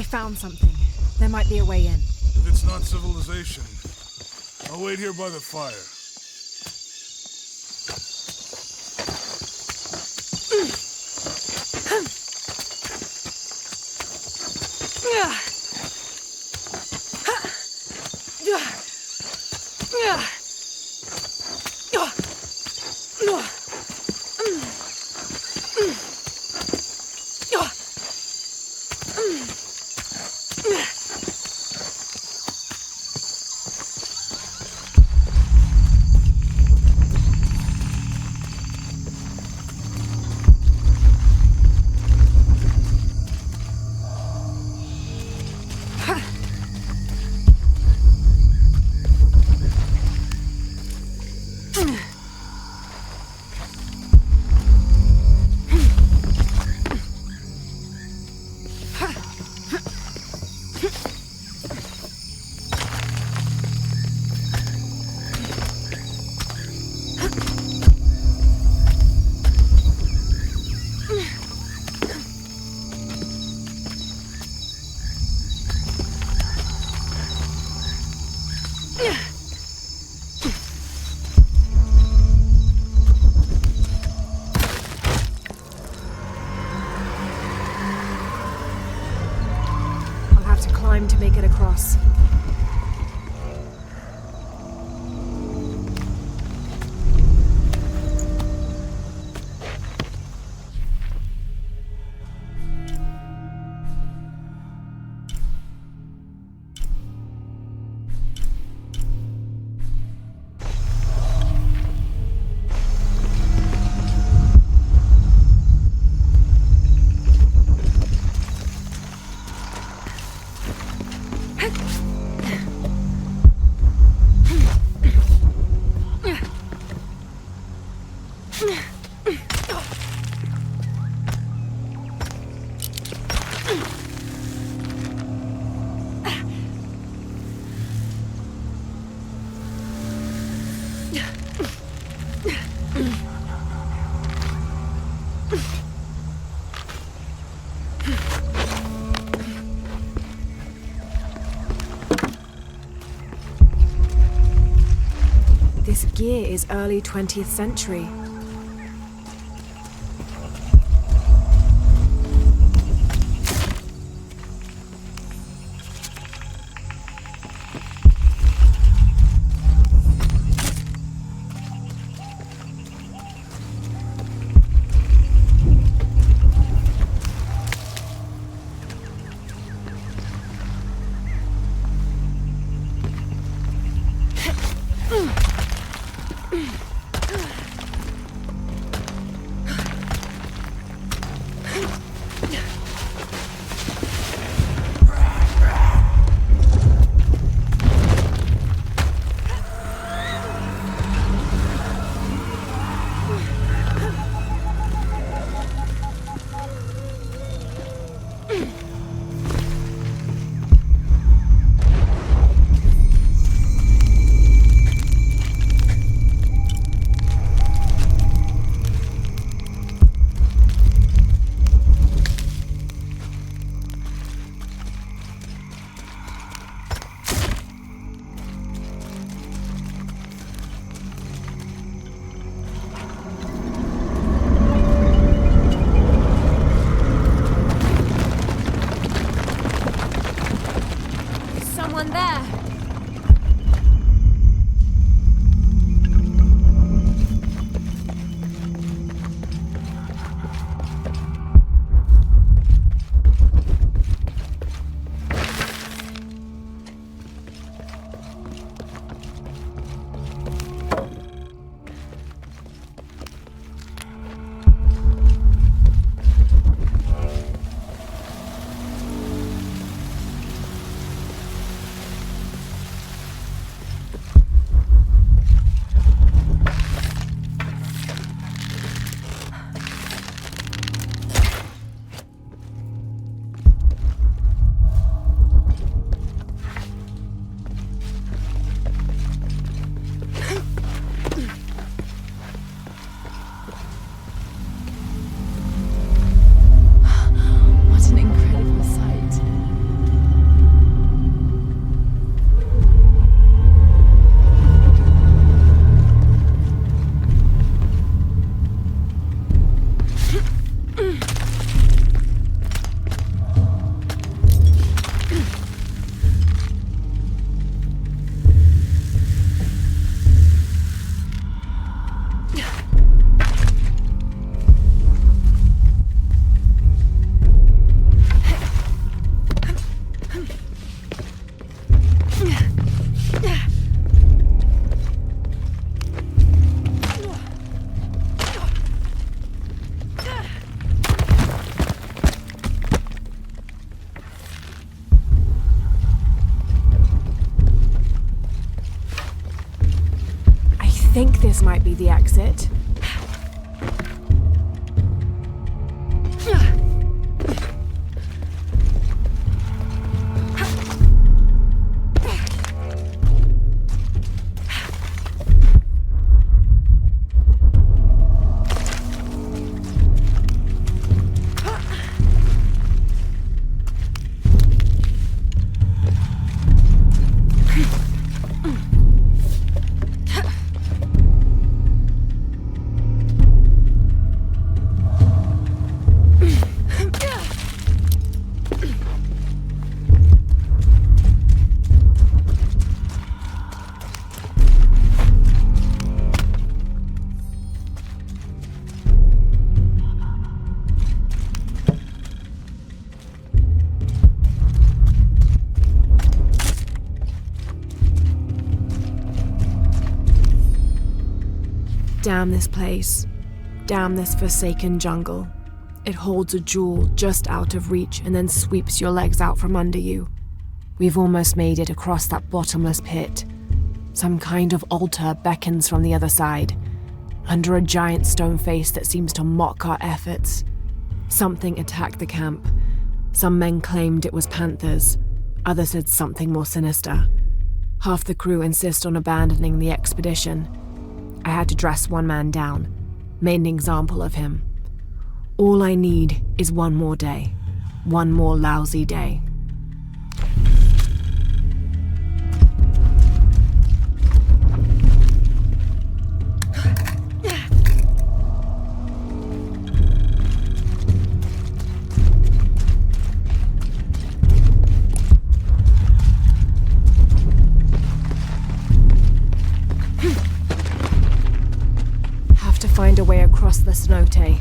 found something. There might be a way in. If it's not civilization, I'll wait here by the fire. To make it across. This gear is early 20th century. think this might be the exit. Damn this place. Damn this forsaken jungle. It holds a jewel just out of reach and then sweeps your legs out from under you. We've almost made it across that bottomless pit. Some kind of altar beckons from the other side, under a giant stone face that seems to mock our efforts. Something attacked the camp. Some men claimed it was panthers. Others said something more sinister. Half the crew insist on abandoning the expedition. I had to dress one man down, made an example of him. All I need is one more day. One more lousy day. Find a way across the cenote.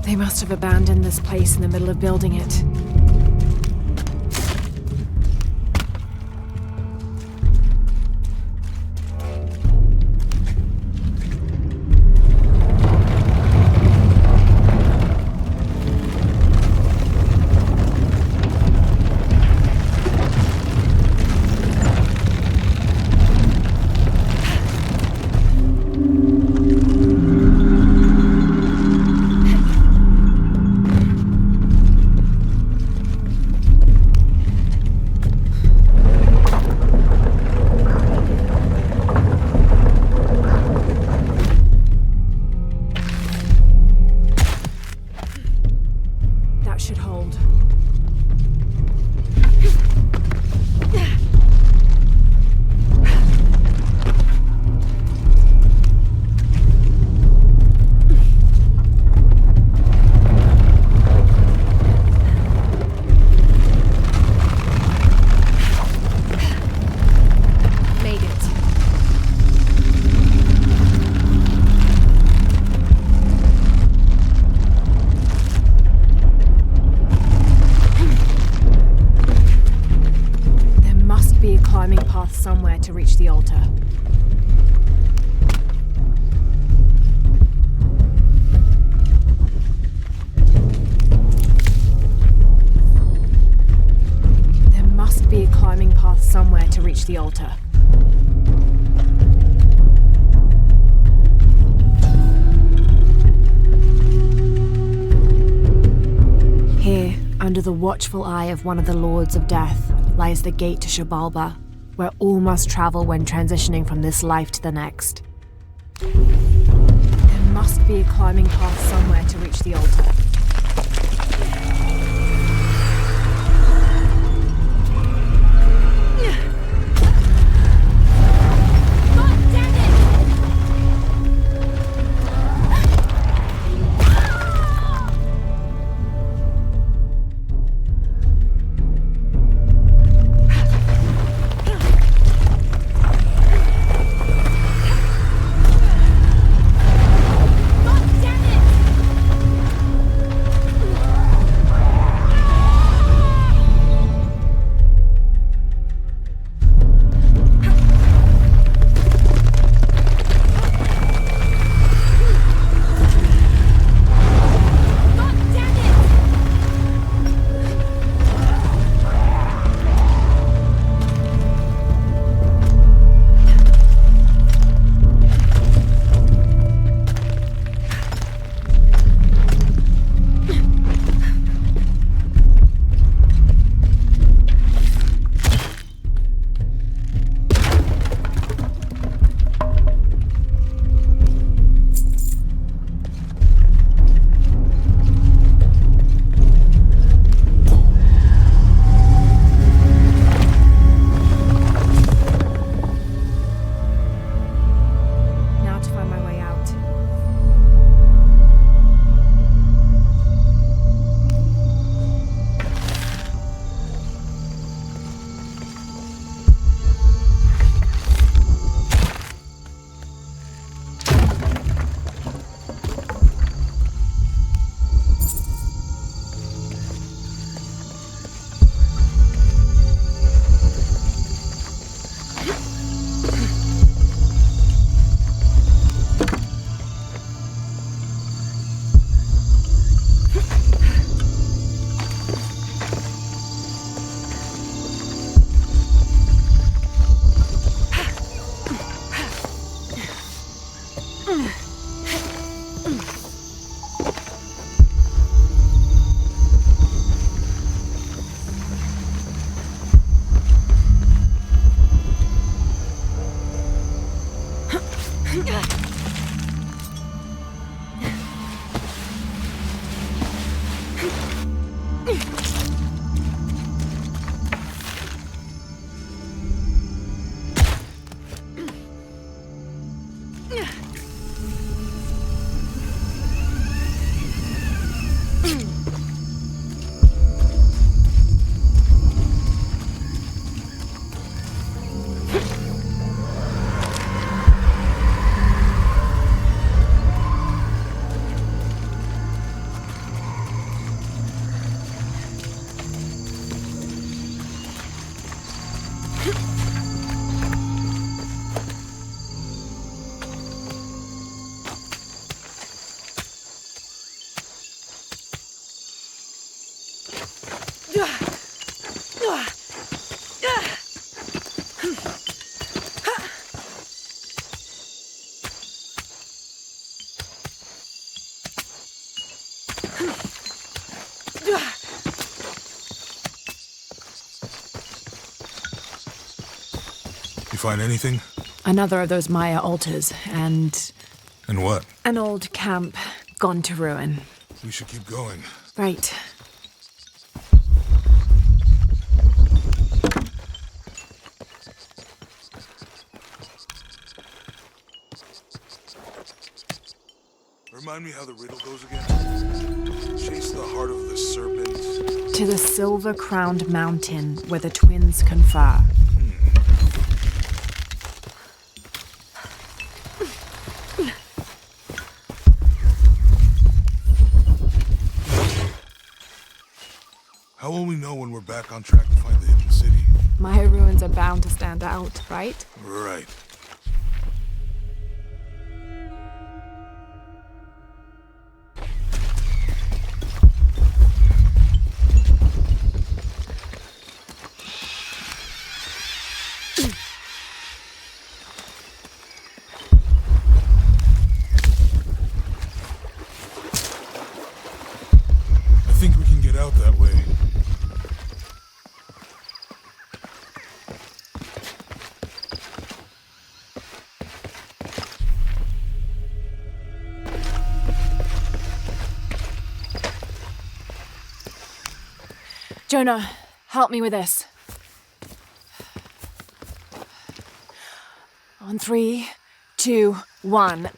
They must have abandoned this place in the middle of building it. Somewhere to reach the altar. There must be a climbing path somewhere to reach the altar. Here, under the watchful eye of one of the Lords of Death, lies the gate to Xibalba, where all must travel when transitioning from this life to the next. There must be a climbing path somewhere to reach the altar. You find anything? Another of those Maya altars, and And what? an old camp gone to ruin. We should keep going. Right. Remind me how the riddle goes again? Chase the heart of the serpent. To the silver-crowned mountain where the twins confer. How will we know when we're back on track to find the hidden city? Maya ruins are bound to stand out, right? Right. I think we can get out that way. Jonah, help me with this. On 3, 2, 1.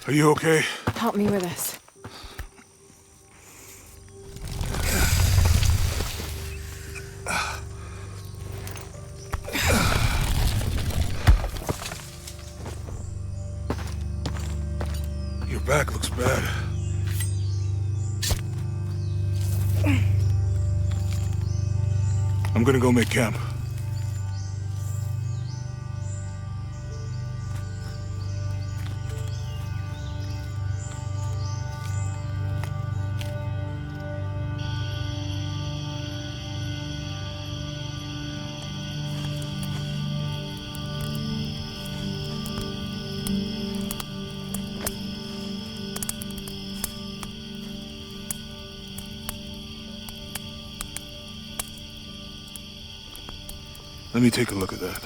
Are you okay? Help me with this. Your back looks bad. I'm gonna go make camp. Let me take a look at that.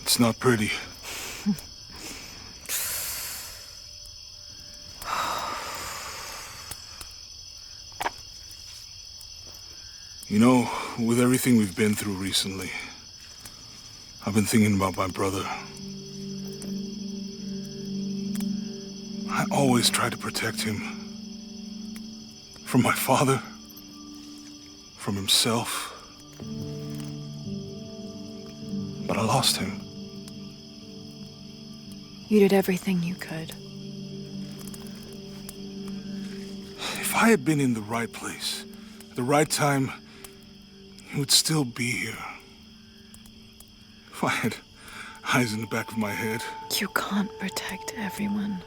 It's not pretty. You know, with everything we've been through recently, I've been thinking about my brother. I always tried to protect him. From my father. From himself. But I lost him. You did everything you could. If I had been in the right place, at the right time, he would still be here. If I had eyes in the back of my head. You can't protect everyone.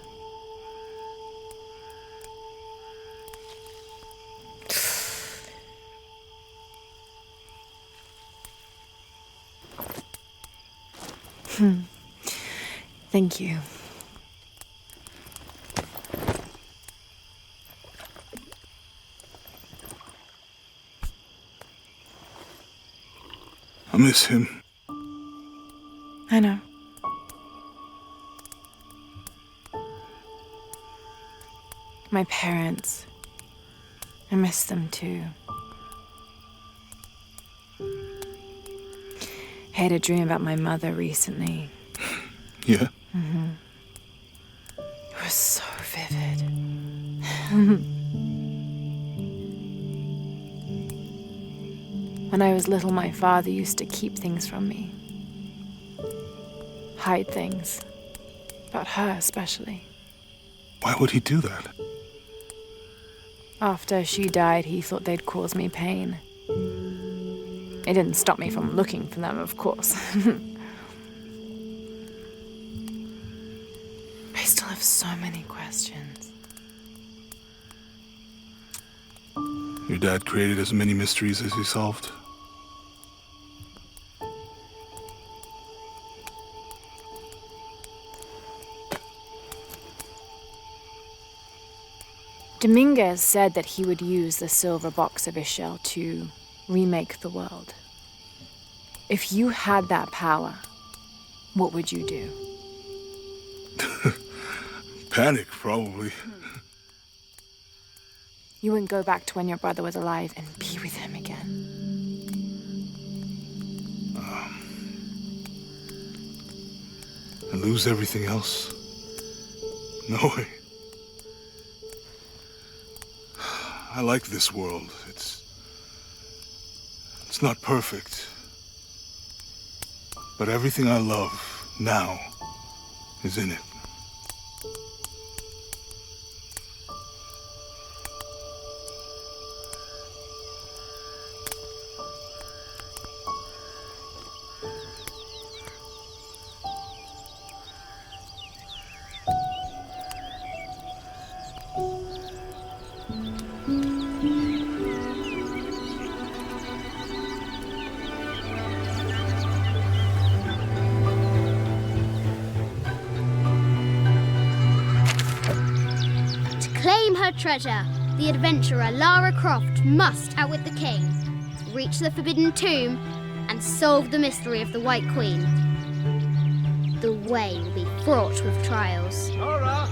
Thank you. I miss him. I know. My parents. I miss them too. I had a dream about my mother recently. Yeah? It was so vivid. When I was little, my father used to keep things from me. Hide things. About her, especially. Why would he do that? After she died, he thought they'd cause me pain. It didn't stop me from looking for them, of course. I still have so many questions. Your dad created as many mysteries as he solved. Dominguez said that he would use the silver box of Ishel to remake the world. If you had that power, what would you do? Panic, probably. You wouldn't go back to when your brother was alive and be with him again. And lose everything else? No way. I like this world. It's not perfect. But everything I love now is in it. Treasure, the adventurer Lara Croft must outwit the king, reach the forbidden tomb, and solve the mystery of the White Queen. The way will be fraught with trials. Lara,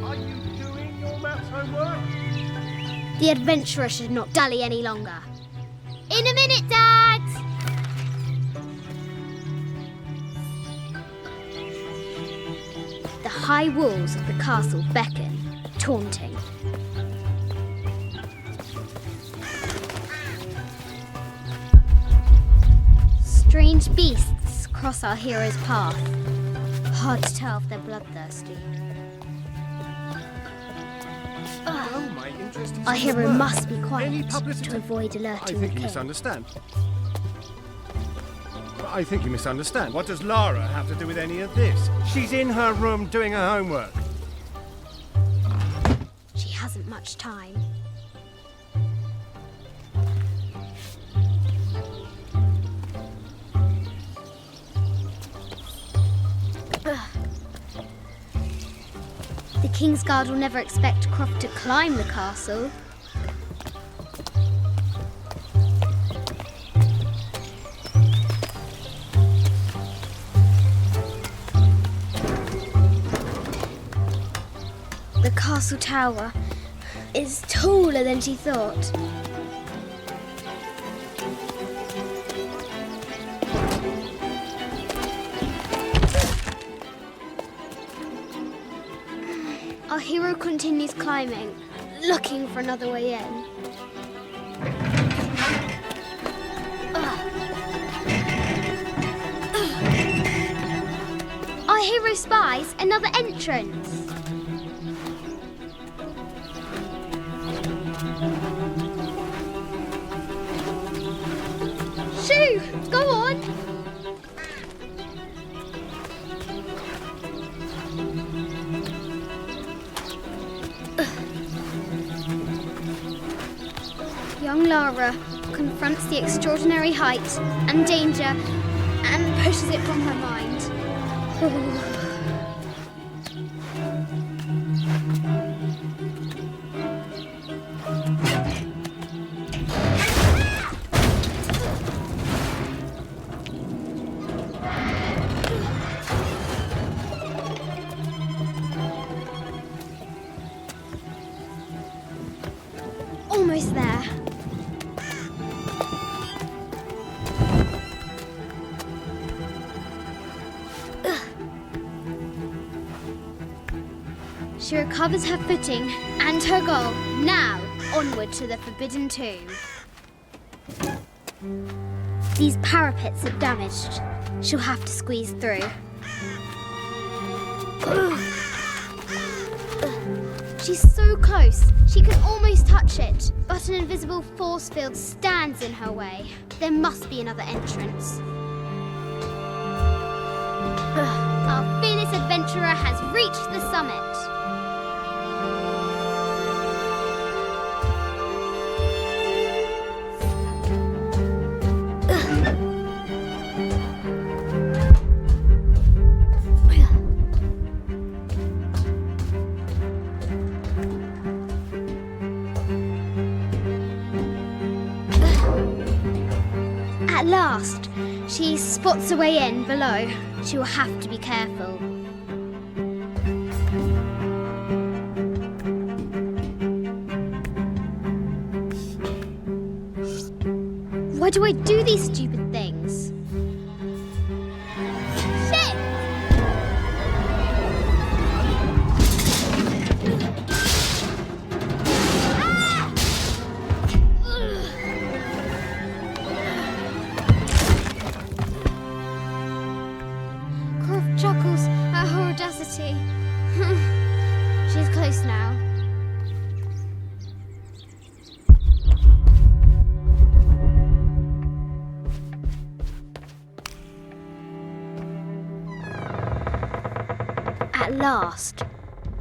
are you doing your maths homework? The adventurer should not dally any longer. In a minute, Dad! The high walls of the castle beckon, taunting. Strange beasts cross our hero's path. Hard to tell if they're bloodthirsty. Oh, my interest is Our in hero the work. must be Any quiet publicity? to avoid I alerting the think you king. misunderstand. I think you misunderstand. What does Lara have to do with any of this? She's in her room doing her homework. She hasn't much time. The King's Guard will never expect Croft to climb the castle. The castle tower is taller than she thought. Our hero continues climbing, looking for another way in. Our hero spies another entrance. Shoo! Go on! Young Lara confronts the extraordinary height and danger and pushes it from her mind. Almost there. She recovers her footing and her goal. Now, onward to the Forbidden Tomb. These parapets are damaged. She'll have to squeeze through. She's so close, she can almost touch it, but an invisible force field stands in her way. There must be another entrance. Our fearless adventurer has reached the summit. At last, she spots a way in below. She will have to be careful. Why do I do these stupid things? Shit! Croft chuckles at her audacity. She's close now. At last,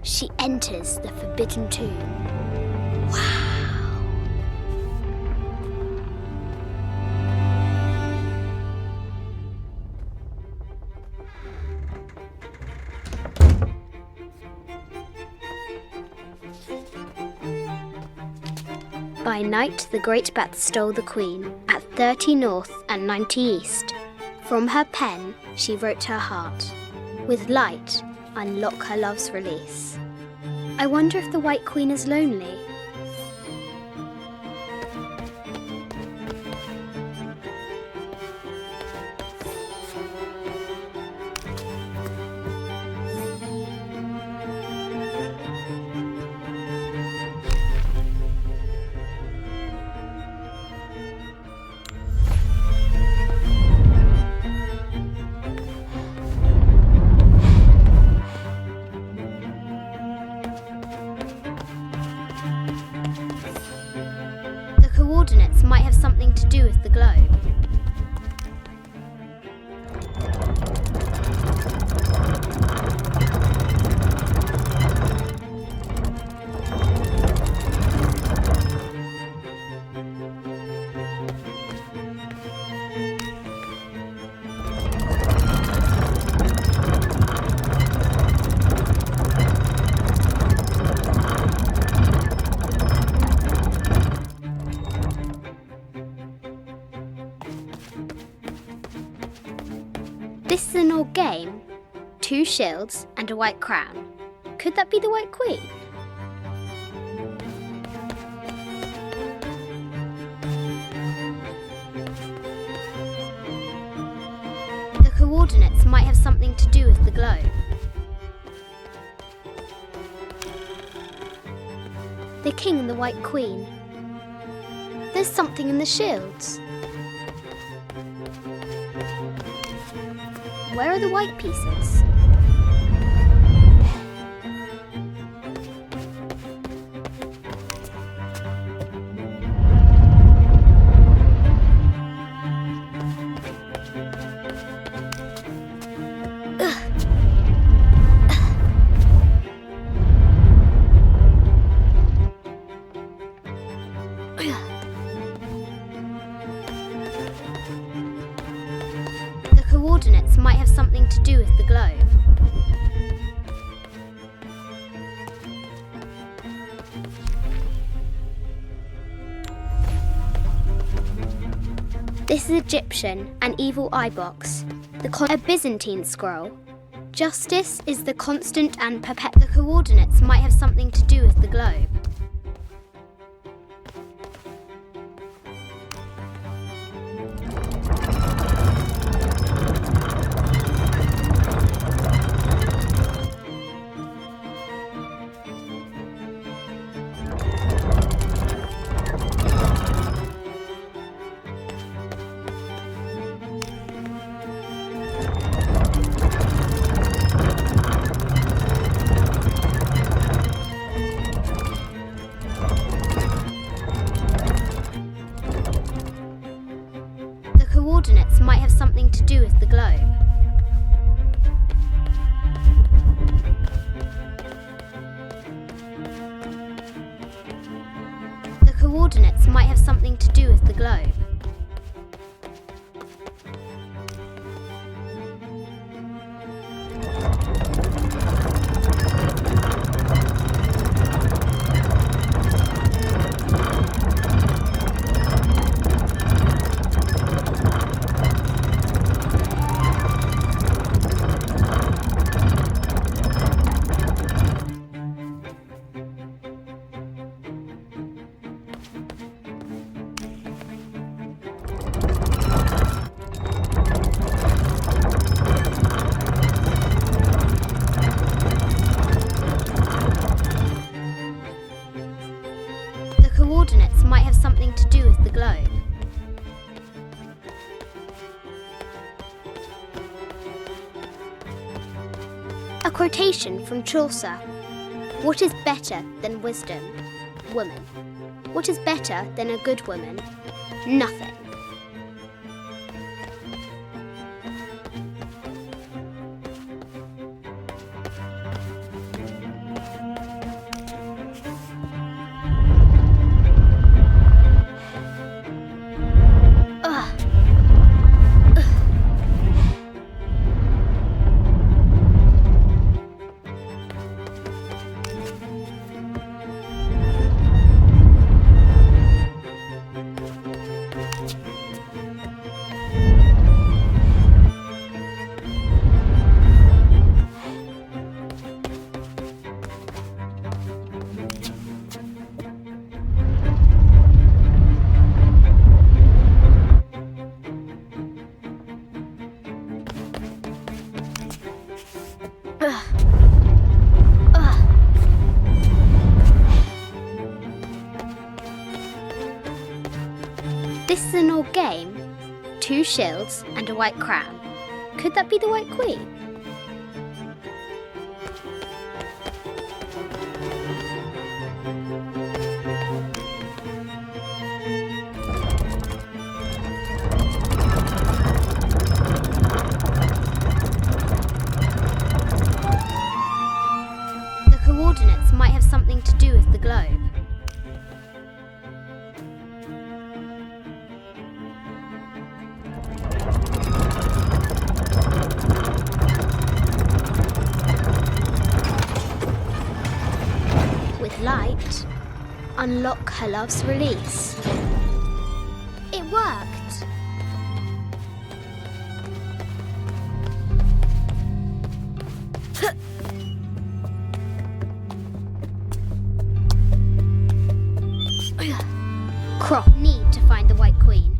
she enters the Forbidden Tomb. Wow! By night, the Great Bat stole the Queen at 30 North and 90 East. From her pen, she wrote her heart. With light, unlock her love's release. I wonder if the White Queen is lonely. Coordinates might have something to do with the globe. old game? 2 shields and a white crown. Could that be the White Queen? The coordinates might have something to do with the globe. The king and the White Queen. There's something in the shields. Where are the white pieces? Coordinates might have something to do with the globe. This is Egyptian, an evil eye box. A Byzantine scroll. Justice is the constant and perpetual. The coordinates might have something to do with the globe. Coordinates might have something to do with the globe. The coordinates might have something to do with the globe. Coordinates might have something to do with the globe. A quotation from Chaucer. What is better than wisdom? Woman. What is better than a good woman? Nothing. This is an old game. 2 shields and a white crown. Could that be the White Queen? The coordinates might have something to do with the globe. Light. Unlock her love's release. It worked. Croft need to find the White Queen.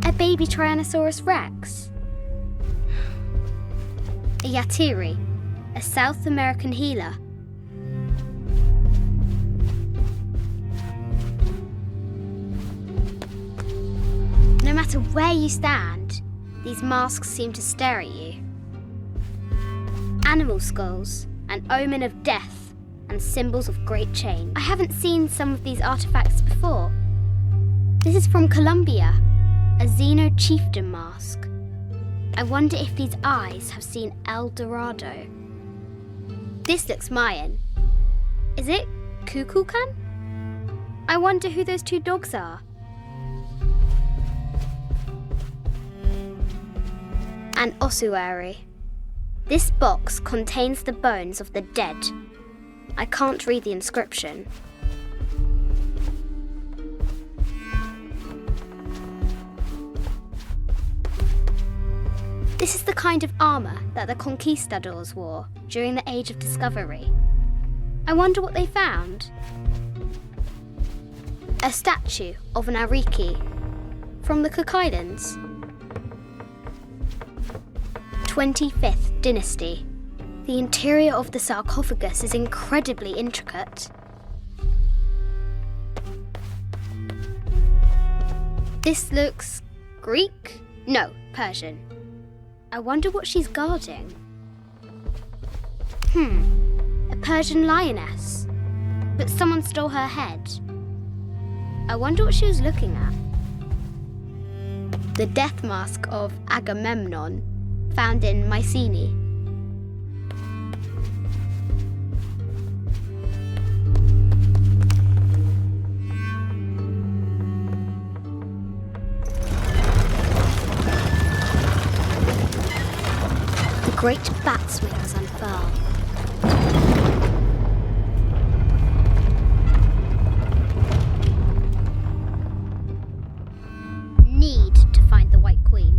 A baby Tyrannosaurus Rex. A Yatiri, a South American healer. No matter where you stand, these masks seem to stare at you. Animal skulls, an omen of death, and symbols of great change. I haven't seen some of these artifacts before. This is from Colombia, a Xeno chieftain mask. I wonder if these eyes have seen El Dorado. This looks Mayan. Is it Kukulkan? I wonder who those two dogs are. An ossuary. This box contains the bones of the dead. I can't read the inscription. This is the kind of armour that the conquistadors wore during the Age of Discovery. I wonder what they found. A statue of an Ariki from the Cook Islands. 25th Dynasty. The interior of the sarcophagus is incredibly intricate. This looks Greek? No, Persian. I wonder what she's guarding. A Persian lioness. But someone stole her head. I wonder what she was looking at. The death mask of Agamemnon, found in Mycenae. The great bat's wings unfurl. Need to find the White Queen.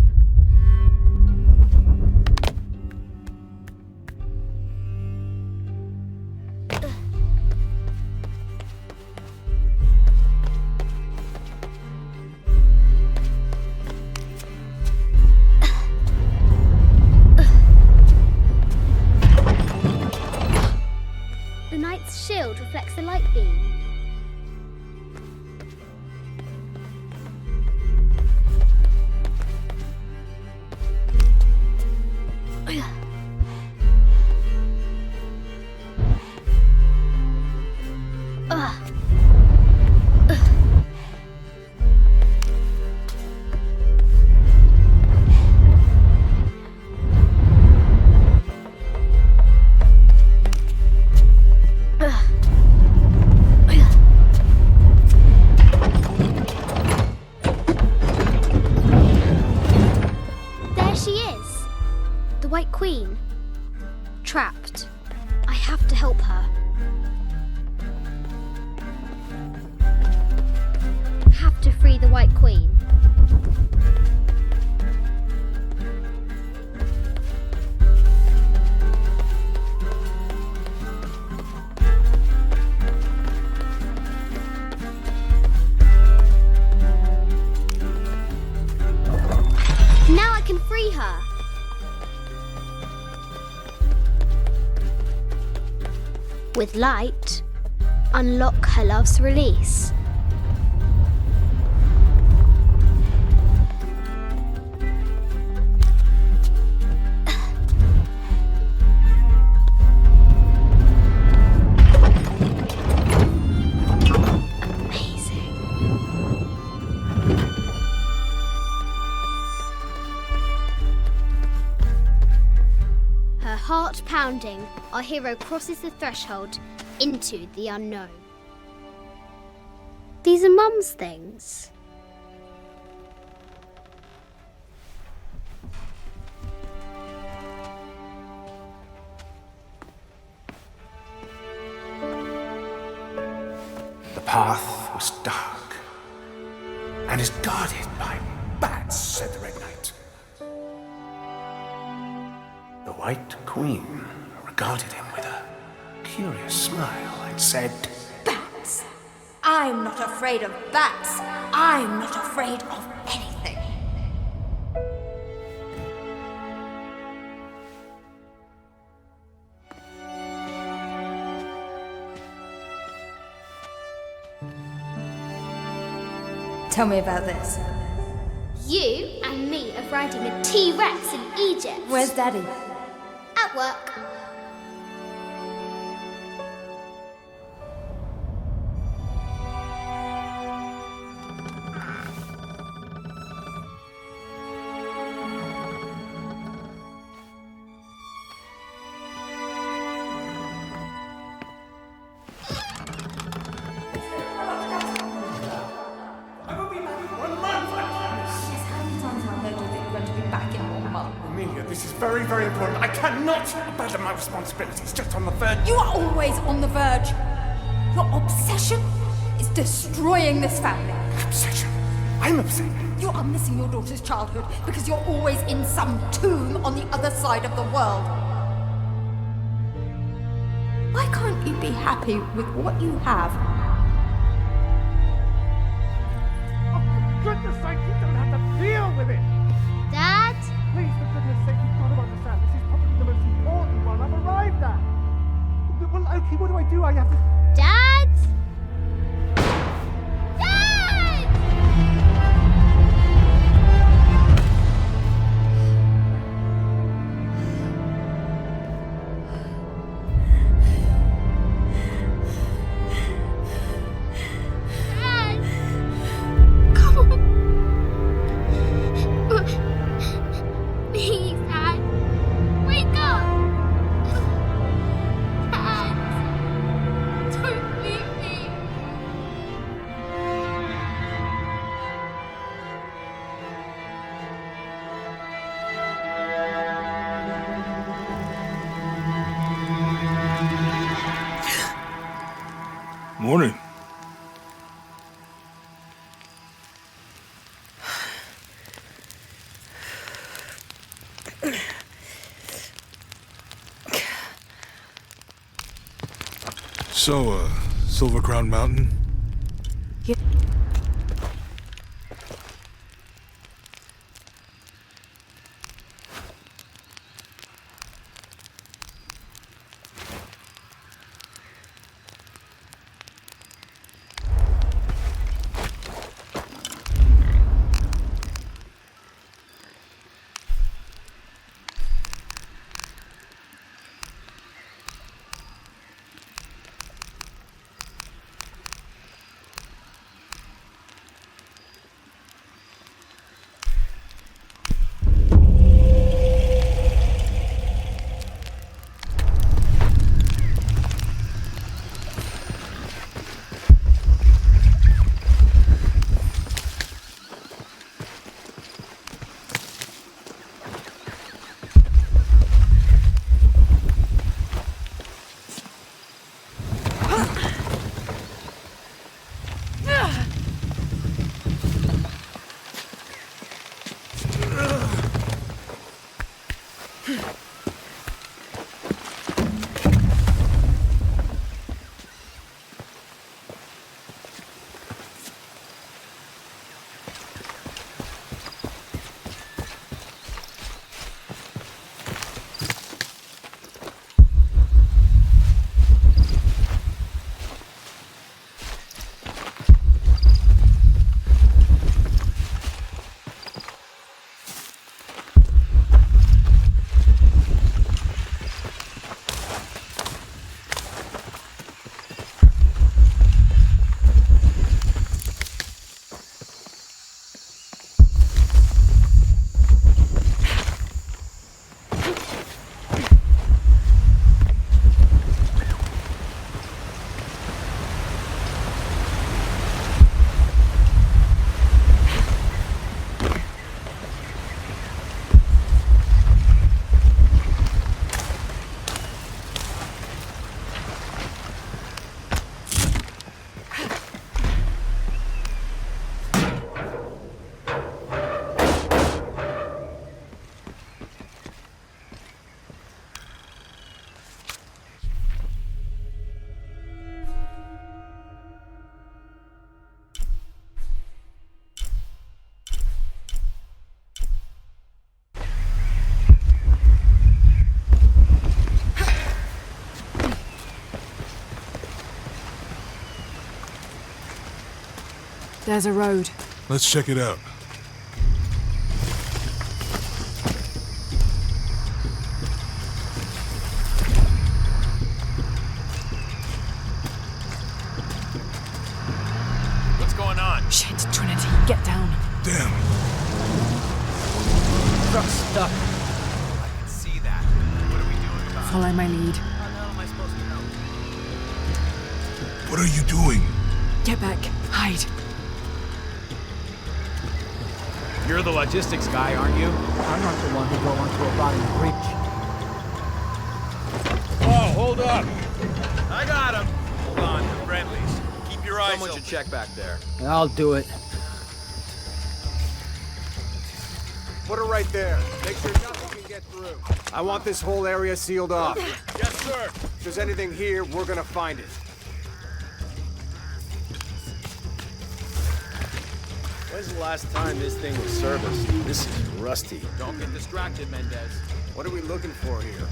The knight's shield reflects the light beam. There she is, the White Queen, trapped. I have to help her. Have to free the White Queen. Now I can free her. With light, unlock her love's release. Amazing. Her heart pounding, our hero crosses the threshold into the unknown. These are Mum's things. The path was dark and is guarded by bats, said the Red Knight. The White Queen regarded him with a curious smile and said, Bats! I'm not afraid of bats. I'm not afraid of anything. Tell me about this. You and me are riding a T-Rex in Egypt. Where's Daddy? At work. Amelia, this is very, very important. I cannot abandon my responsibilities just on the verge. You are always on the verge. Your obsession is destroying this family. Obsession? I'm upset. You are missing your daughter's childhood because you're always in some tomb on the other side of the world. Why can't you be happy with what you have? Oh, for goodness sake, you don't have to deal with it! Dad? Please, for goodness sake, you've got to understand, this is probably the most important one I've arrived at. Well, okay, what do I do? I have to... Dad? Dad! Dad! Come on. Please, Dad. Wake up. Dad. Don't leave me. Morning. So, Silver Crown Mountain? Yeah. There's a road. Let's check it out. What's going on? Shit, Trinity, get down. Damn. Truck's stuck. I can see that. What are we doing about it? Follow my lead. How the hell am I supposed to know? What are you doing? Get back. Hide. You're the logistics guy, aren't you? I'm not the one who drove onto a rotting bridge. Oh, hold up. I got him. Hold on, the friendlies. Keep your eyes open. Someone should check back there. I'll do it. Put her right there. Make sure nothing can get through. I want this whole area sealed off. Yes, sir. If there's anything here, we're gonna find it. When's the last time this thing was serviced? This is rusty. Don't get distracted, Mendez. What are we looking for here?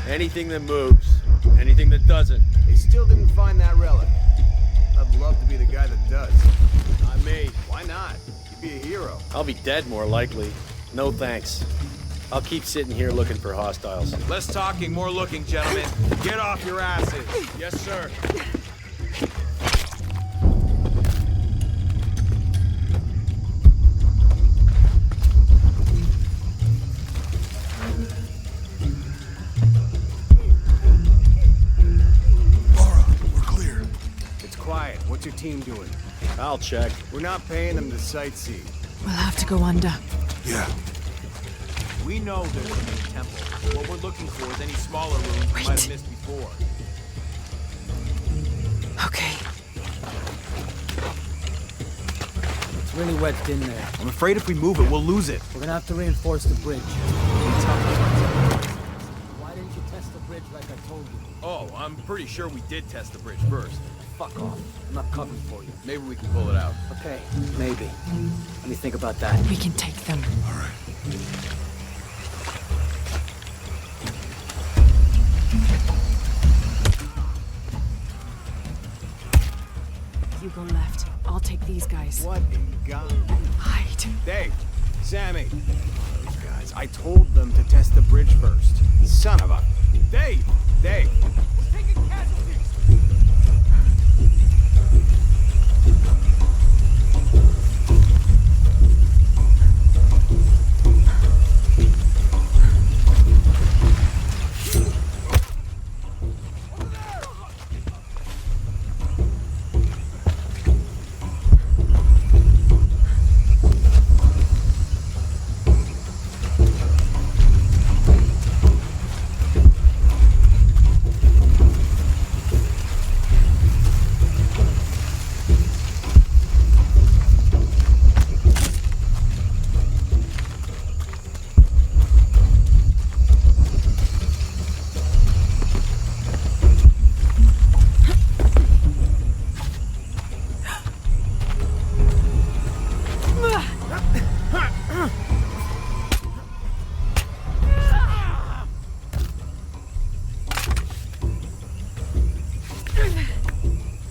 Anything that moves, anything that doesn't. They still didn't find that relic. I'd love to be the guy that does. Not me. Why not? You'd be a hero. I'll be dead more likely. No thanks. I'll keep sitting here looking for hostiles. Less talking, more looking, gentlemen. Get off your asses. Yes, sir. Lara, we're clear. It's quiet. What's your team doing? I'll check. We're not paying them to sightsee. We'll have to go under. Yeah. We know there's a main temple. What we're looking for is any smaller rooms we might have missed before. Okay. It's really wedged in there. I'm afraid if we move it, we'll lose it. We're gonna have to reinforce the bridge. Why didn't you test the bridge like I told you? Oh, I'm pretty sure we did test the bridge first. Fuck off. I'm not covering for you. Maybe we can pull it out. Okay, maybe. Let me think about that. We can take them. All right. You go left. I'll take these guys. What in God? Hide. Dave, Sammy. Those guys. I told them to test the bridge first. Son of a... Dave! Dave! Taking casualties!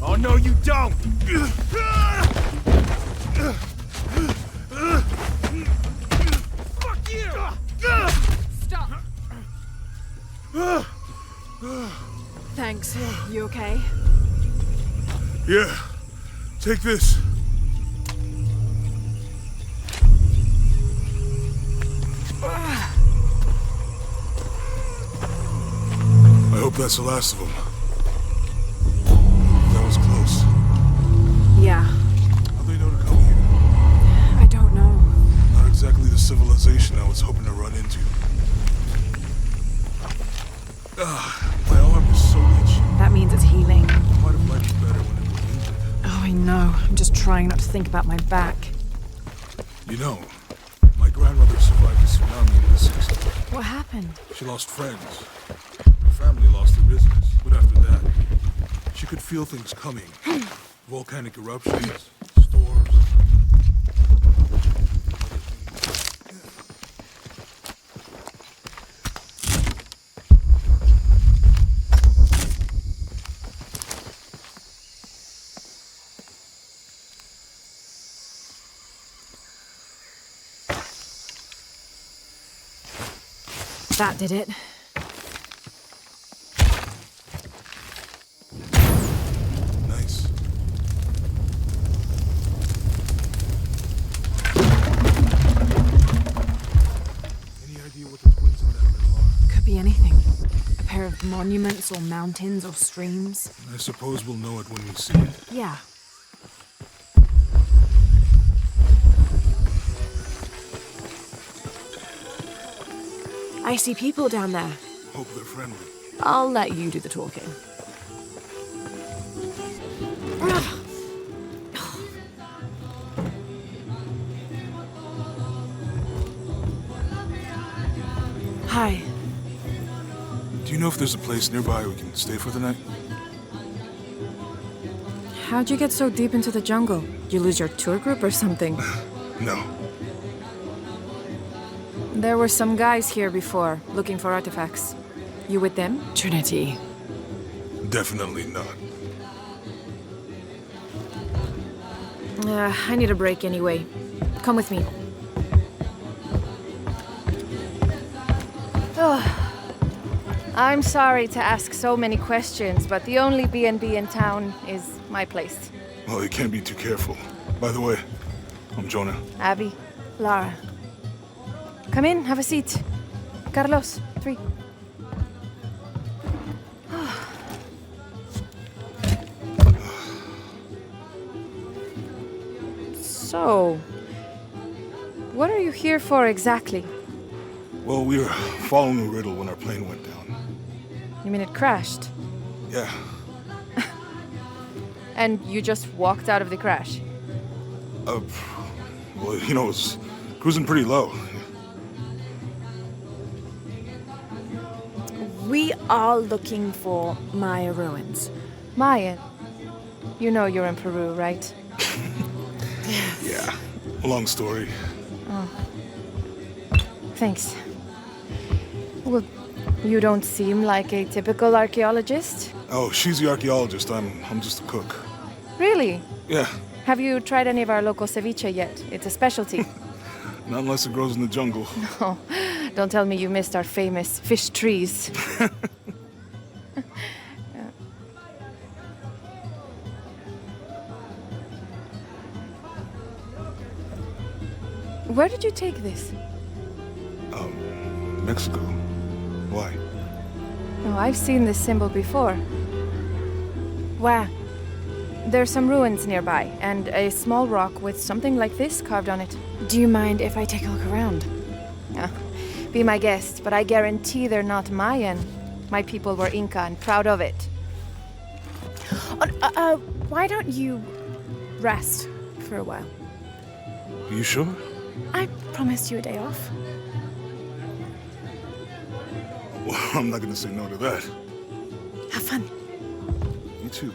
Oh, no, you don't! Fuck you! Stop. Thanks. You okay? Yeah. Take this. I hope that's the last of them. That was close. Yeah. How'd they know to come here? I don't know. Not exactly the civilization I was hoping to run into. My arm is so itchy. That means it's healing. I might have liked it better when it was injured. Oh, I know. I'm just trying not to think about my back. You know, my grandmother survived a tsunami in the 60s. What happened? She lost friends. Her family lost their business. But after that, she could feel things coming. Volcanic eruptions, storms. That did it. Nice. Any idea what the twins in that riddle are? Could be anything. A pair of monuments or mountains or streams. I suppose we'll know it when we see it. Yeah. I see people down there. Hope they're friendly. I'll let you do the talking. Hi. Do you know if there's a place nearby we can stay for the night? How'd you get so deep into the jungle? You lose your tour group or something? No. There were some guys here before, looking for artifacts. You with them? Trinity. Definitely not. I need a break anyway. Come with me. I'm sorry to ask so many questions, but the only B&B in town is my place. Well, you can't be too careful. By the way, I'm Jonah. Abby, Lara. Come in, have a seat. Carlos, 3. So, what are you here for exactly? Well, we were following a riddle when our plane went down. You mean it crashed? Yeah. And you just walked out of the crash? Well, you know, it was cruising pretty low. We are looking for Maya ruins. Mayan. You know you're in Peru, right? Yeah. Long story. Thanks. Well, you don't seem like a typical archaeologist. Oh, she's the archaeologist. I'm just a cook. Really? Yeah. Have you tried any of our local ceviche yet? It's a specialty. Not unless it grows in the jungle. Oh, don't tell me you missed our famous fish trees. Where did you take this? Mexico. Why? Oh, I've seen this symbol before. Where? There's some ruins nearby, and a small rock with something like this carved on it. Do you mind if I take a look around? Be my guest, but I guarantee they're not Mayan. My people were Inca and proud of it. Why don't you rest for a while? Are you sure? I promised you a day off. Well, I'm not gonna say no to that. Have fun. You too.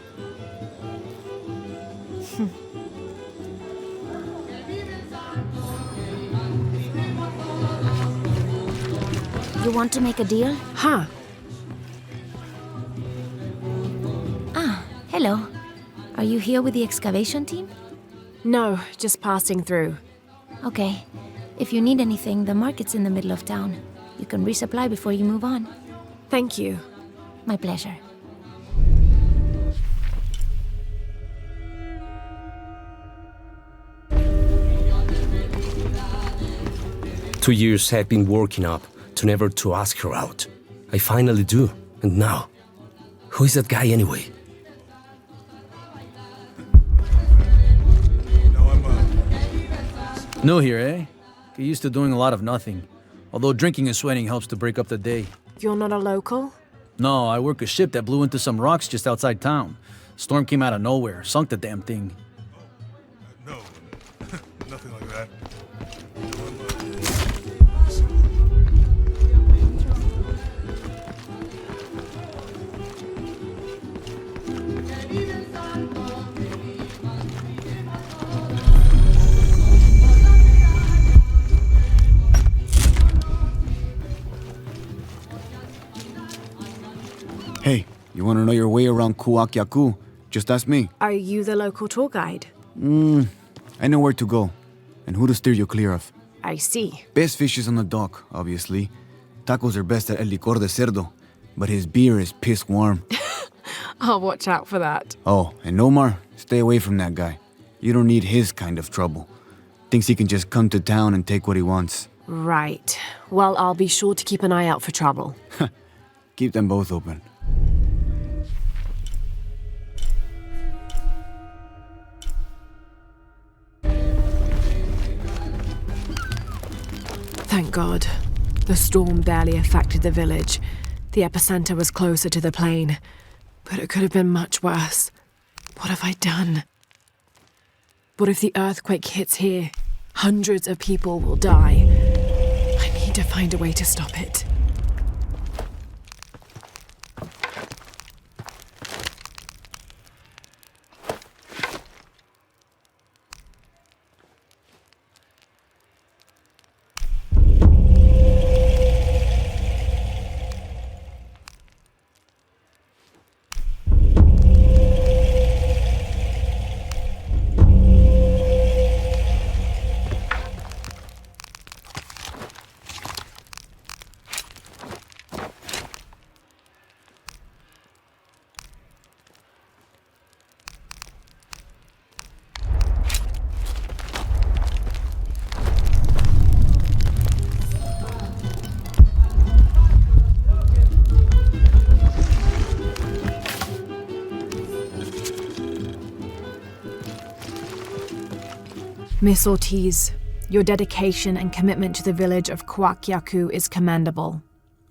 You want to make a deal? Huh. Hello. Are you here with the excavation team? No, just passing through. Okay. If you need anything, the market's in the middle of town. You can resupply before you move on. Thank you. My pleasure. Two years I've been working up to never to ask her out. I finally do, and now, who is that guy anyway? New here, eh? Get used to doing a lot of nothing. Although drinking and sweating helps to break up the day. You're not a local? No, I work a ship that blew into some rocks just outside town. Storm came out of nowhere, sunk the damn thing. No, nothing like that. Hey, you want to know your way around Kuakyaku? Just ask me. Are you the local tour guide? I know where to go, and who to steer you clear of. I see. Best fish is on the dock, obviously. Tacos are best at El Licor de Cerdo, but his beer is piss warm. I'll watch out for that. Oh, and Omar, stay away from that guy. You don't need his kind of trouble. Thinks he can just come to town and take what he wants. Right. Well, I'll be sure to keep an eye out for trouble. Keep them both open. Thank God. The storm barely affected the village. The epicenter was closer to the plain. But it could have been much worse. What have I done? What if the earthquake hits here? Hundreds of people will die. I need to find a way to stop it. Miss Ortiz, your dedication and commitment to the village of Coaquiacu is commendable.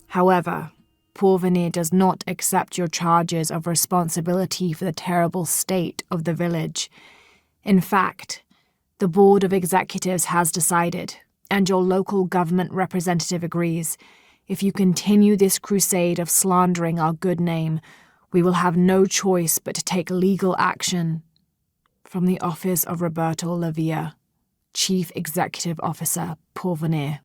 However, Porvenir does not accept your charges of responsibility for the terrible state of the village. In fact, the Board of Executives has decided, and your local government representative agrees, if you continue this crusade of slandering our good name, we will have no choice but to take legal action. From the office of Roberto Lavia, Chief Executive Officer, Porvenir.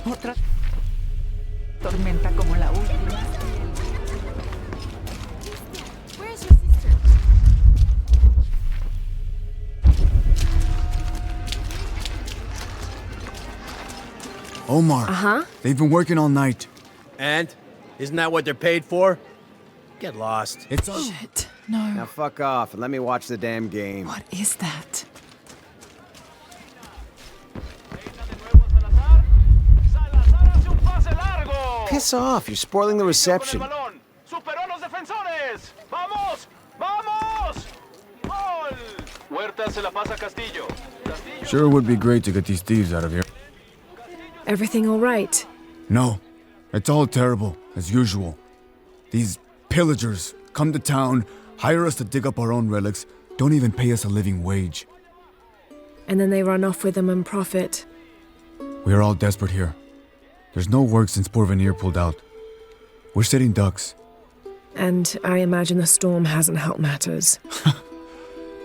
Otra tormenta como la última. Where's your sister? Omar. Uh-huh. They've been working all night. And? Isn't that what they're paid for? Get lost. It's all... Shit, no. Now fuck off and let me watch the damn game. What is that? Piss off, you're spoiling the reception. Sure would be great to get these thieves out of here. Everything all right? No. It's all terrible, as usual. These pillagers come to town, hire us to dig up our own relics, don't even pay us a living wage. And then they run off with them and profit. We are all desperate here. There's no work since Porvenir pulled out. We're sitting ducks. And I imagine the storm hasn't helped matters.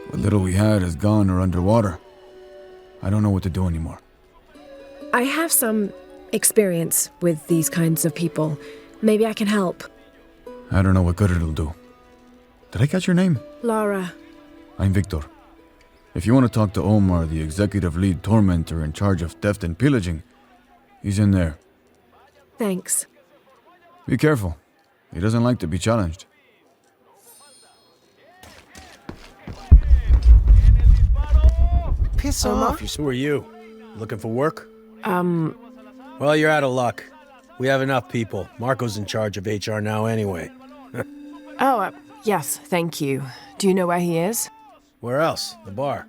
What little we had is gone or underwater. I don't know what to do anymore. I have some experience with these kinds of people. Maybe I can help. I don't know what good it'll do. Did I catch your name? Lara. I'm Victor. If you want to talk to Omar, the executive lead tormentor in charge of theft and pillaging, he's in there. Thanks. Be careful. He doesn't like to be challenged. Piss Omar? off. Who are you? Looking for work? Well, you're out of luck. We have enough people. Marco's in charge of HR now anyway. Yes, thank you. Do you know where he is? Where else? The bar.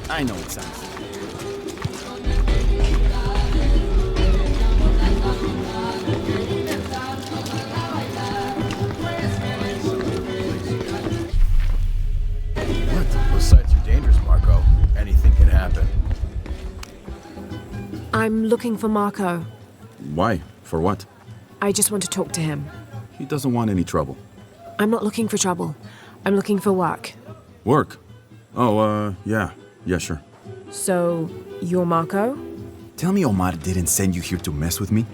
I know it sounds. What? Those sites are dangerous, Marco. Anything can happen. I'm looking for Marco. Why? For what? I just want to talk to him. He doesn't want any trouble. I'm not looking for trouble. I'm looking for work. Work? Oh, yeah. Yeah, sure. So, you're Marco? Tell me Omar didn't send you here to mess with me.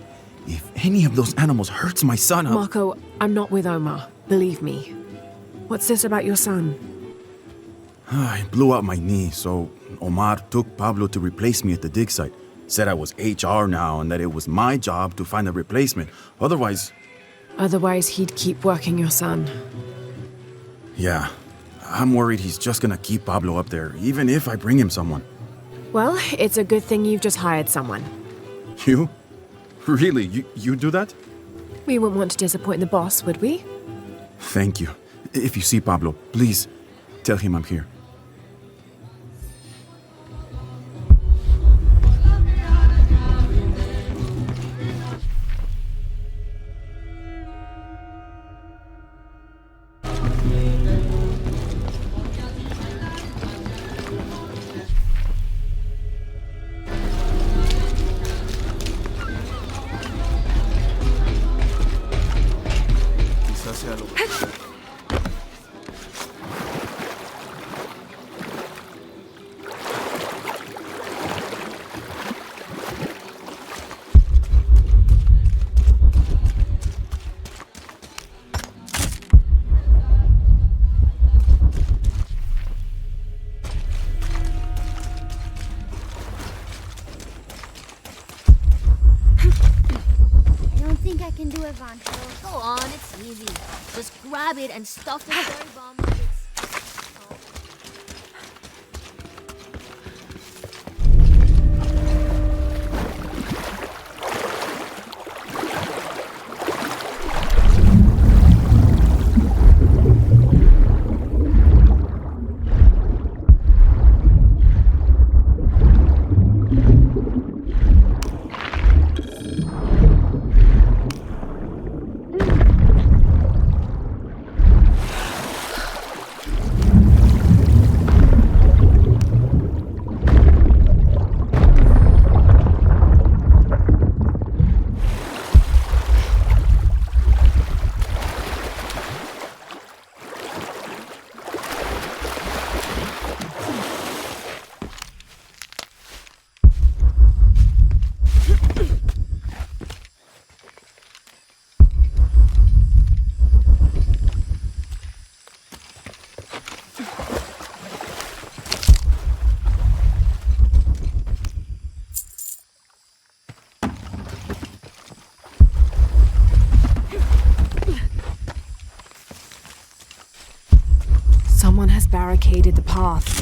If any of those animals hurts my son, Marco, I'm not with Omar. Believe me. What's this about your son? I blew out my knee, so Omar took Pablo to replace me at the dig site. Said I was HR now and that it was my job to find a replacement. Otherwise, he'd keep working your son. Yeah. I'm worried he's just gonna keep Pablo up there, even if I bring him someone. Well, it's a good thing you've just hired someone. You? Really? You do that? We wouldn't want to disappoint the boss, would we? Thank you. If you see Pablo, please tell him I'm here. Go on, it's easy. Just grab it and stuff the cherry bomb. Someone has barricaded the path.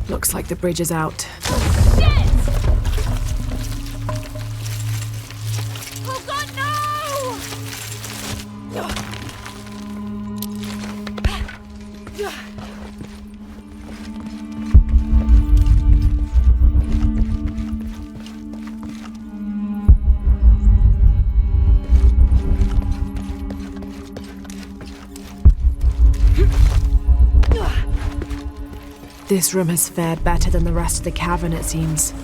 Looks like the bridge is out. Oh God, no! This room has fared better than the rest of the cavern, it seems.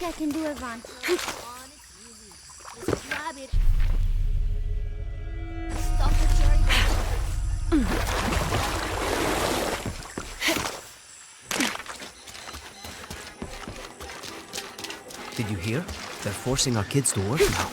I can do it, Ron. Grab it. Stop the cherry. Did you hear? They're forcing our kids to work now.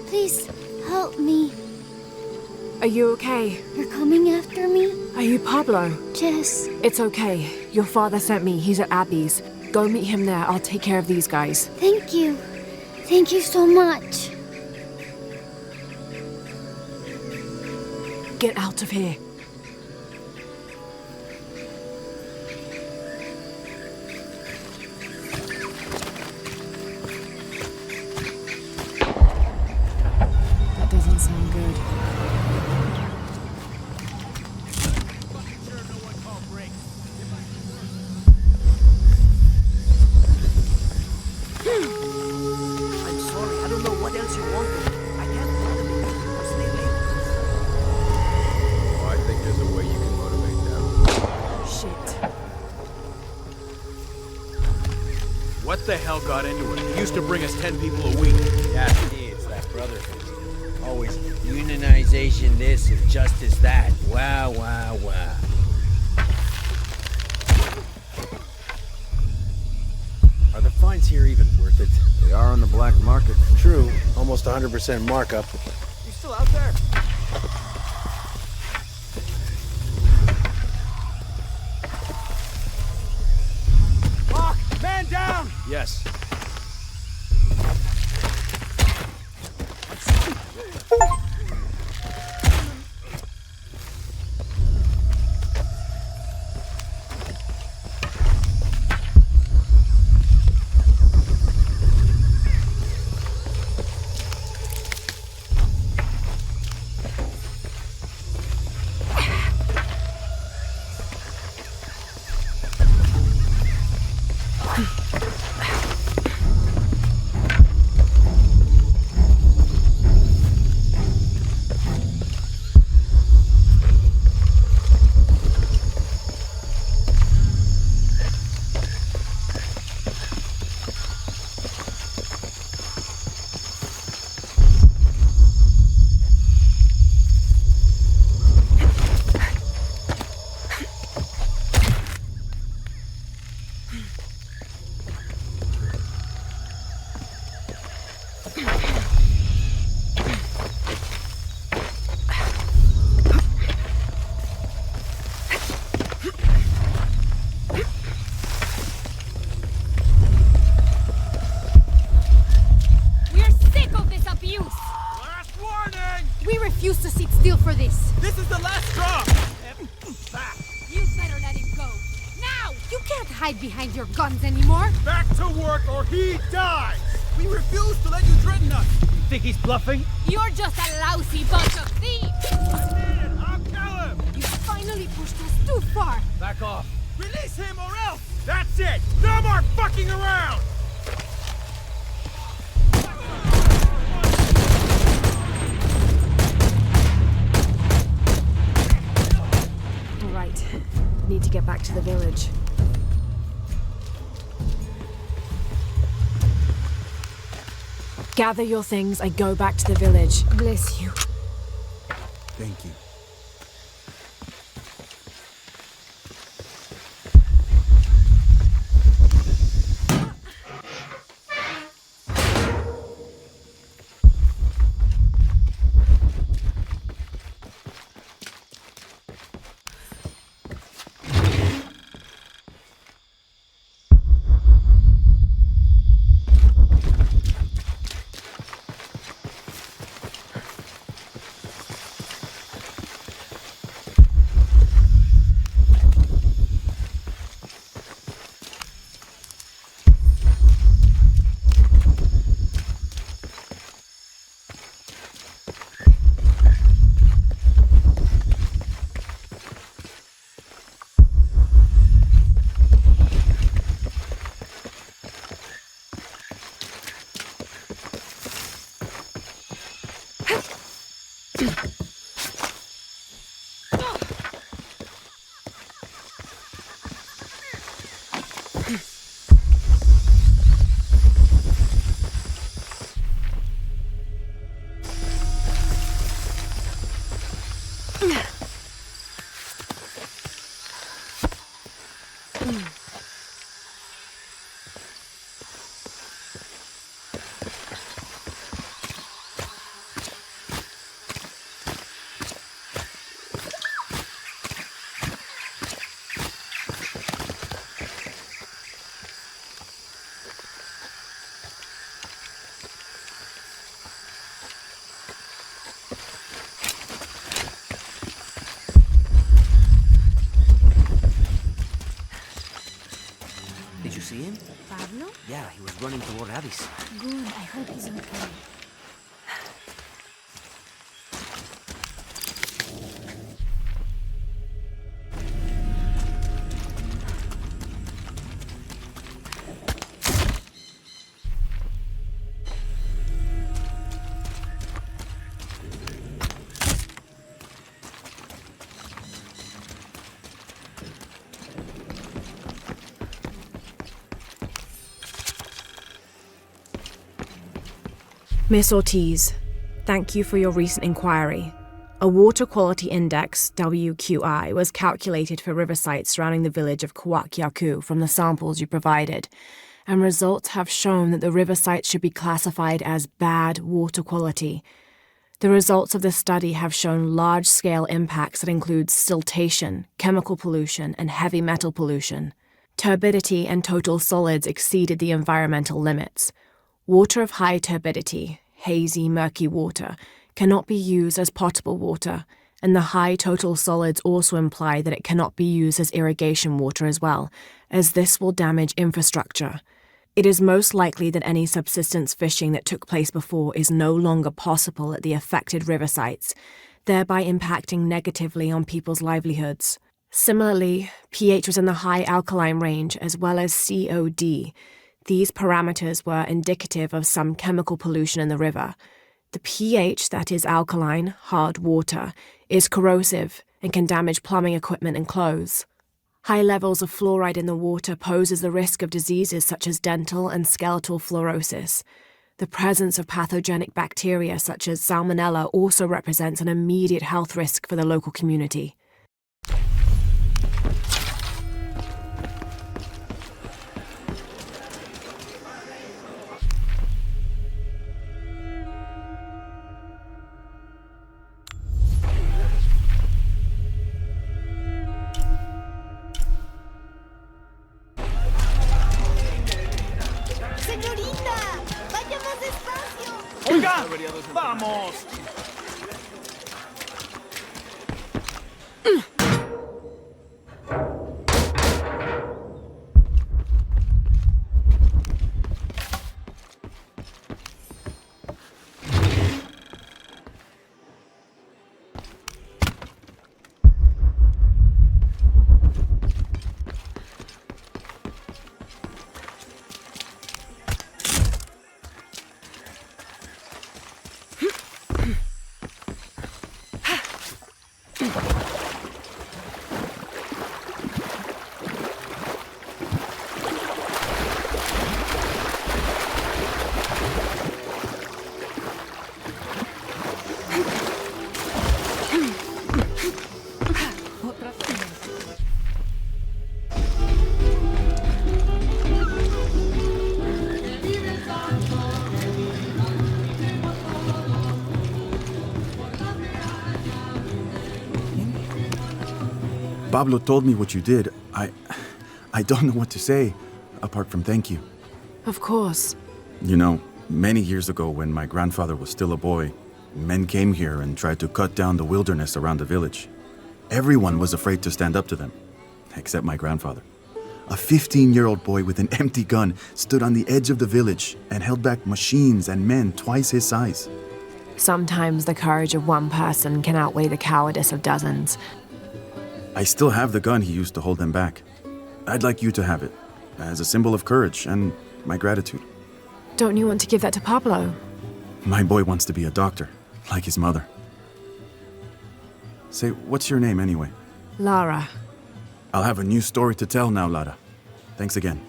Please, help me. Are you okay? You're coming after me? Are you Pablo? Jess. It's okay. Your father sent me. He's at Abby's. Go meet him there. I'll take care of these guys. Thank you. Thank you so much. Get out of here. That doesn't sound good. I'm sorry, I don't know what else you want. I can't bother you. I'll stay late. Oh, I think there's a way you can motivate them. Shit. What the hell got into it? He used to bring us 10 people a week. Yeah, it's that brotherhood. Always unionization this and justice that. Wow, wow, wow. Are the fines here even worth it? They are on the black market. True, almost 100% markup. You still out there? Lock! Man down! Yes. We're sick of this abuse! Last warning! We refuse to sit still for this! This is the last straw! You better let him go! Now! You can't hide behind your guns anymore! Back to work or he dies! We refuse to let you threaten us! You think he's bluffing? You're just a lousy bunch of thieves! I mean it! I'll kill him! You finally pushed us too far! Back off. Release him or else! That's it! No more fucking around! All right. Need to get back to the village. Gather your things. I go back to the village. Bless you. Thank you. Did you see him? Pablo? Yeah, he was running toward Abby's. Good, I hope he's okay. Miss Ortiz, thank you for your recent inquiry. A water quality index, WQI, was calculated for river sites surrounding the village of Kwakyaku from the samples you provided, and results have shown that the river sites should be classified as bad water quality. The results of the study have shown large-scale impacts that include siltation, chemical pollution, and heavy metal pollution. Turbidity and total solids exceeded the environmental limits. Water of high turbidity, hazy, murky water, cannot be used as potable water, and the high total solids also imply that it cannot be used as irrigation water as well, as this will damage infrastructure. It is most likely that any subsistence fishing that took place before is no longer possible at the affected river sites, thereby impacting negatively on people's livelihoods. Similarly, pH was in the high alkaline range as well as COD. These parameters were indicative of some chemical pollution in the river. The pH, that is alkaline, hard water, is corrosive and can damage plumbing equipment and clothes. High levels of fluoride in the water poses the risk of diseases such as dental and skeletal fluorosis. The presence of pathogenic bacteria such as Salmonella also represents an immediate health risk for the local community. ¡Oiga! ¡Vamos! Pablo told me what you did. I don't know what to say, apart from thank you. Of course. You know, many years ago when my grandfather was still a boy, men came here and tried to cut down the wilderness around the village. Everyone was afraid to stand up to them, except my grandfather. A 15-year-old boy with an empty gun stood on the edge of the village and held back machines and men twice his size. Sometimes the courage of one person can outweigh the cowardice of dozens. I still have the gun he used to hold them back. I'd like you to have it, as a symbol of courage and my gratitude. Don't you want to give that to Pablo? My boy wants to be a doctor, like his mother. Say, what's your name anyway? Lara. I'll have a new story to tell now, Lara. Thanks again.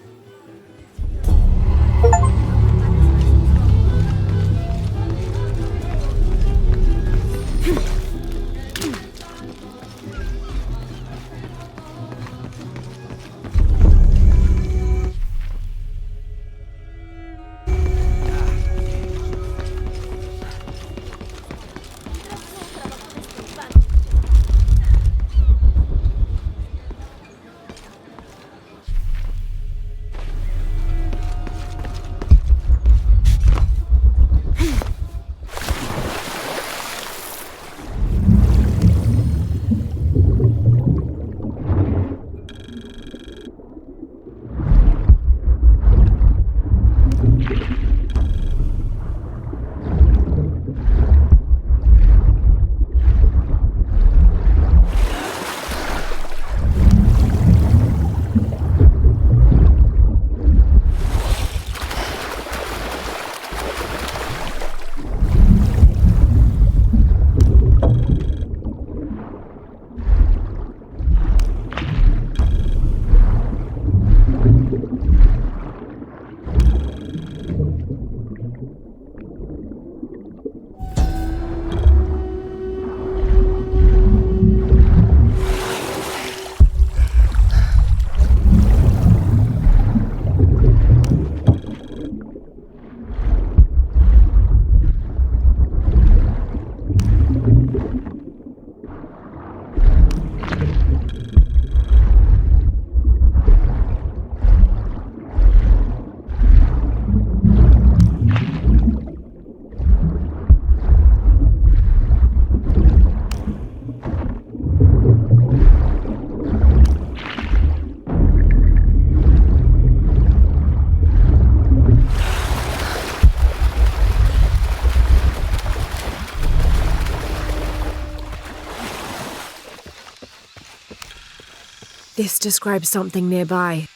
This describes something nearby.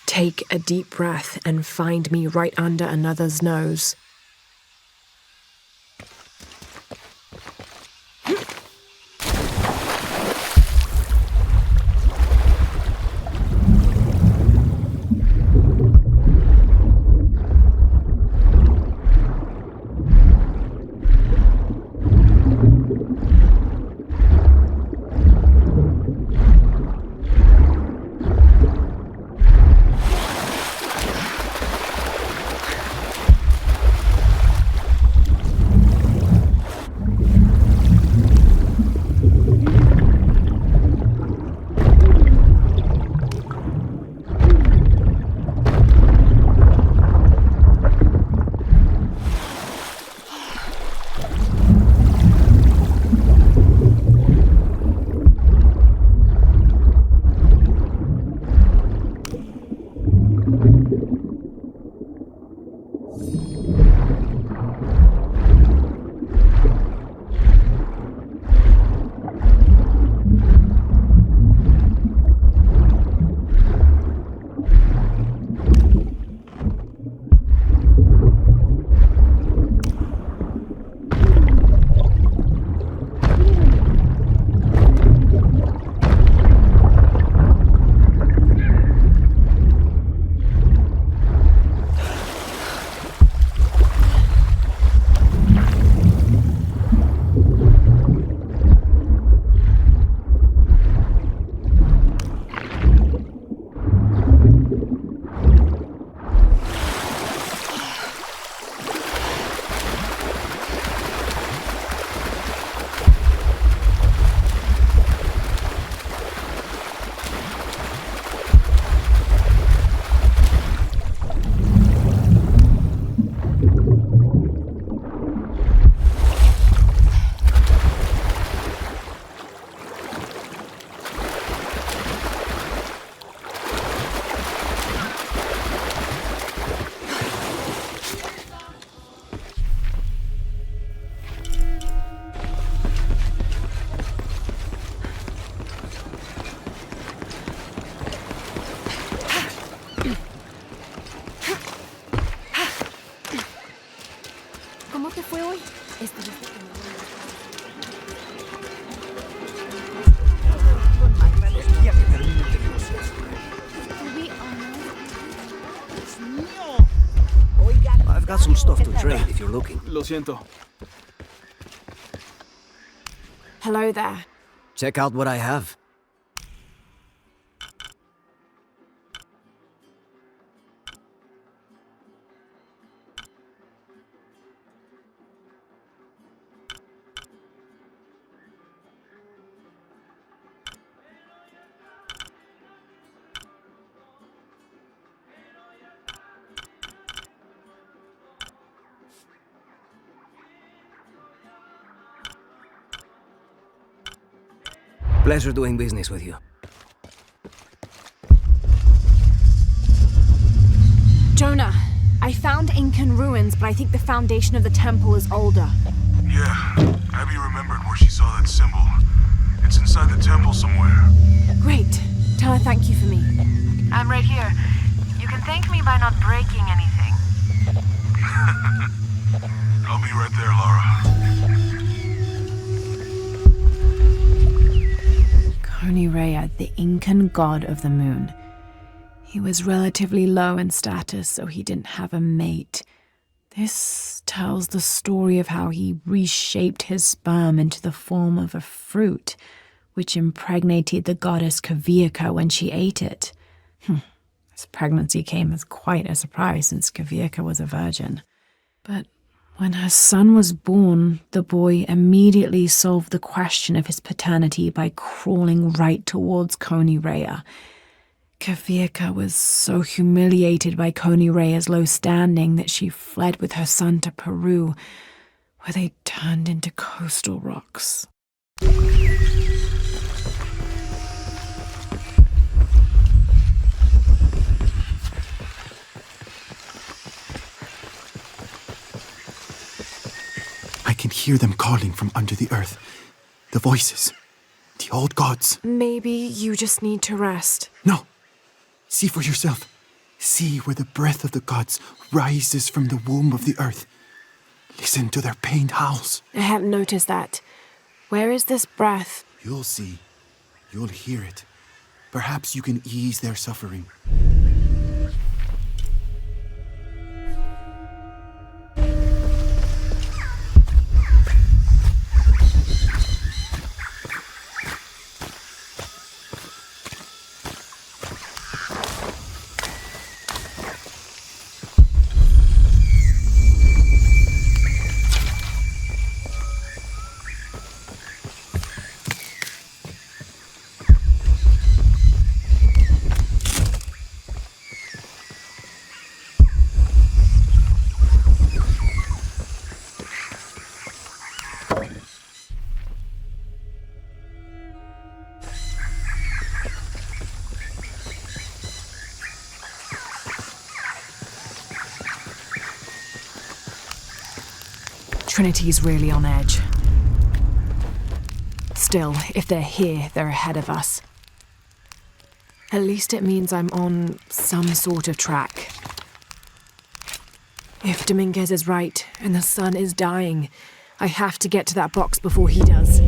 Take a deep breath and find me right under another's nose. ¿Cómo te fue hoy? Estuviste Got some stuff to trade if you're looking. Lo siento. Hello there. Check out what I have. Pleasure doing business with you. Jonah, I found Incan ruins, but I think the foundation of the temple is older. Yeah, Abby remembered where she saw that symbol. It's inside the temple somewhere. Great. Tell her thank you for me. I'm right here. You can thank me by not breaking anything. I'll be right there, Lara. Rea, the Incan god of the moon. He was relatively low in status, so he didn't have a mate. This tells the story of how he reshaped his sperm into the form of a fruit, which impregnated the goddess Kavika when she ate it. This pregnancy came as quite a surprise since Kavika was a virgin. But when her son was born, the boy immediately solved the question of his paternity by crawling right towards Rea. Kavika was so humiliated by Rea's low standing that she fled with her son to Peru, where they turned into coastal rocks. I can hear them calling from under the earth. The voices. The old gods. Maybe you just need to rest. No. See for yourself. See where the breath of the gods rises from the womb of the earth. Listen to their pained howls. I hadn't noticed that. Where is this breath? You'll see. You'll hear it. Perhaps you can ease their suffering. Trinity's really on edge. Still, if they're here, they're ahead of us. At least it means I'm on some sort of track. If Dominguez is right, and the sun is dying, I have to get to that box before he does.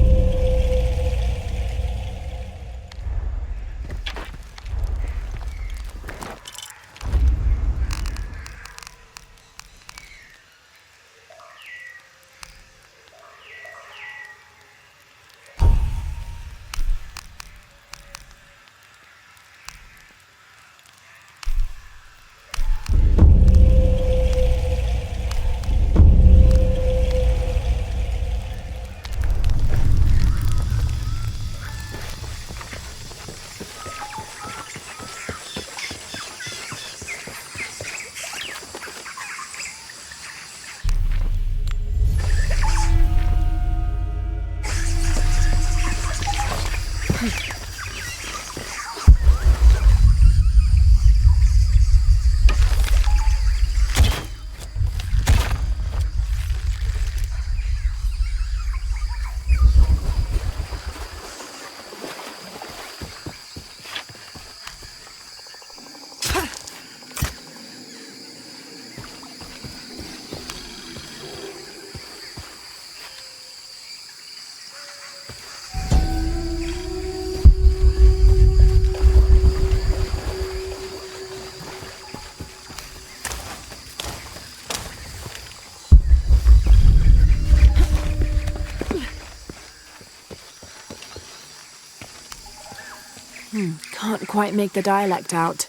can't quite make the dialect out.